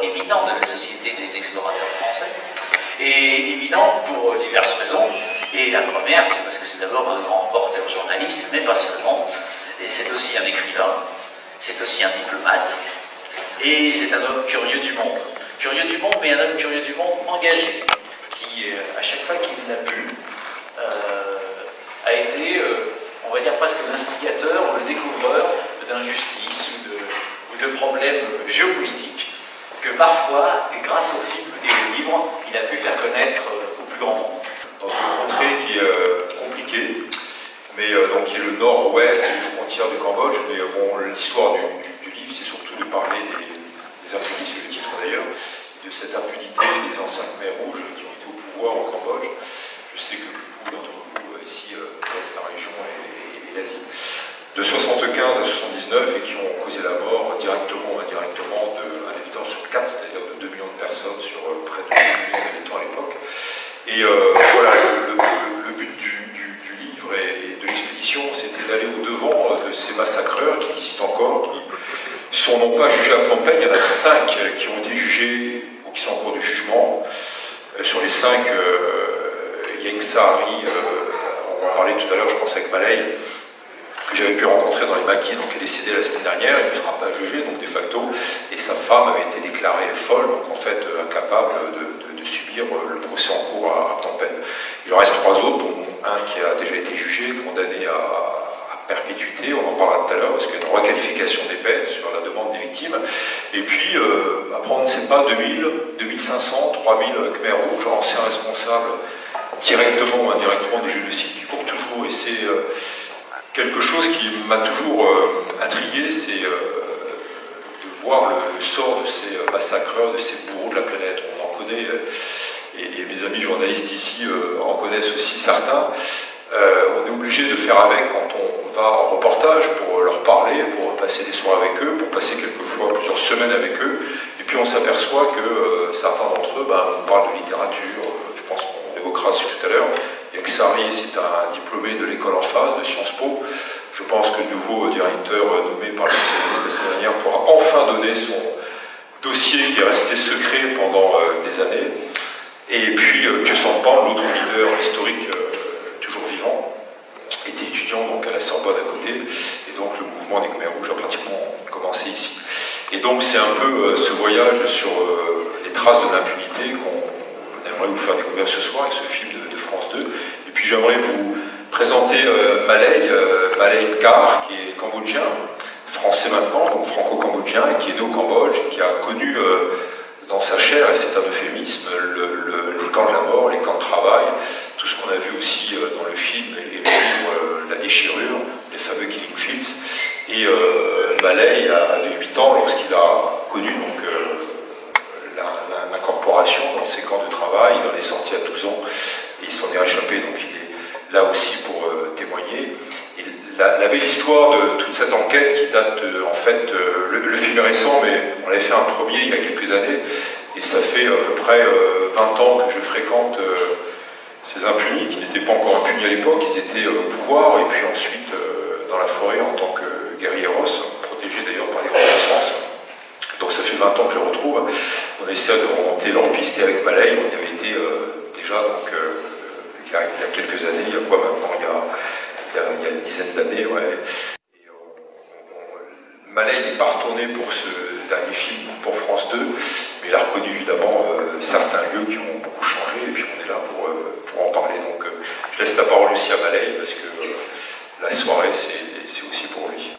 éminent de la Société des explorateurs français, et éminent pour diverses raisons. Et la première, c'est parce que c'est d'abord un grand reporter journaliste, mais pas seulement. Et c'est aussi un écrivain, c'est aussi un diplomate, et c'est un homme curieux du monde. Curieux du monde, mais un homme curieux du monde engagé, qui, à chaque fois qu'il l'a pu, a été, on va dire, presque l'instigateur ou le découvreur d'injustices ou de problèmes géopolitiques que parfois, grâce aux films et aux livres, il a pu faire connaître au plus grand nombre. Dans une contrée qui est compliquée, mais donc qui est le nord-ouest des frontières du Cambodge, mais bon, l'histoire du livre, c'est surtout de parler des impunis, c'est le titre d'ailleurs, de cette impunité des anciens Khmers rouges qui ont été au pouvoir au Cambodge. Je sais que beaucoup d'entre vous ici connaissent la région et l'Asie. De 75 à 79 et qui ont causé la mort directement ou indirectement d'un habitant sur 4, c'est-à-dire de 2 millions de personnes sur près de 2 millions d'habitants à l'époque. Et voilà, le but du livre et de l'expédition, c'était d'aller au-devant de ces massacreurs qui existent encore, qui sont non pas jugés à Phnom Penh, il y en a 5 qui ont été jugés ou qui sont en cours de jugement. Sur les 5, Ieng Sari, on en parlait tout à l'heure, je pense avec Malay, que j'avais pu rencontrer dans les maquis, donc qui est décédé la semaine dernière, il ne sera pas jugé, donc de facto, et sa femme avait été déclarée folle, donc en fait incapable de subir le procès en cours à Phnom Penh. Il en reste 3 autres, dont un qui a déjà été jugé, condamné à perpétuité, on en parlera tout à l'heure, parce qu'il y a une requalification des peines sur la demande des victimes, et puis après on ne sait pas, 2000, 2500, 3000 Khmers rouges, anciens responsables directement ou indirectement des génocides qui courent toujours, et c'est quelque chose qui m'a toujours intrigué, c'est de voir le sort de ces massacreurs, de ces bourreaux de la planète. On en connaît, et mes amis journalistes ici en connaissent aussi certains. On est obligé de faire avec quand on va en reportage pour leur parler, pour passer des soirées avec eux, pour passer quelquefois plusieurs semaines avec eux. Et puis on s'aperçoit que certains d'entre eux nous parlent de littérature, je pense qu'on évoquera ça tout à l'heure. Ieng Sari, c'est un diplômé de l'école en face de Sciences Po. Je pense que le nouveau directeur nommé par le Conseil des la semaine dernière pourra enfin donner son dossier qui est resté secret pendant des années. Et puis Khieu Samphan, l'autre leader historique toujours vivant, était étudiant donc à la Sorbonne à côté, et donc le mouvement des Khmers rouges a pratiquement commencé ici. Et donc c'est un peu ce voyage sur les traces de l'impunité qu'on aimerait vous faire découvrir ce soir avec ce film de France 2. Et puis j'aimerais vous présenter Malay Nkar, qui est cambodgien, français maintenant, donc franco-cambodgien, et qui est né au Cambodge, qui a connu dans sa chair, et c'est un euphémisme, les camps de la mort, les camps de travail, tout ce qu'on a vu aussi dans le film et le livre La Déchirure, les fameux Killing Fields. Et Malay avait 8 ans lorsqu'il a connu donc, l'incorporation dans ces camps de travail. Il en est sorti à 12 ans et il s'en est échappé, donc il est là aussi pour témoigner. Et la belle histoire de toute cette enquête qui date en fait, le film est récent, mais on avait fait un premier il y a quelques années, et ça fait à peu près 20 ans que je fréquente ces impunis, qui n'étaient pas encore impunis à l'époque, ils étaient au pouvoir, et puis ensuite dans la forêt en tant que guerrieros, protégés d'ailleurs par les reconnaissances. Donc ça fait 20 ans que je les retrouve. On essaie de remonter leur piste, et avec Malay, on avait été déjà donc, il y a quelques années, il y a quoi maintenant, il y a une dizaine d'années, ouais. Et Malay n'est pas retourné pour ce dernier film pour France 2, mais il a reconnu évidemment certains lieux qui ont beaucoup changé, et puis on est là pour en parler. Donc je laisse la parole aussi à Malay, parce que la soirée c'est aussi pour lui.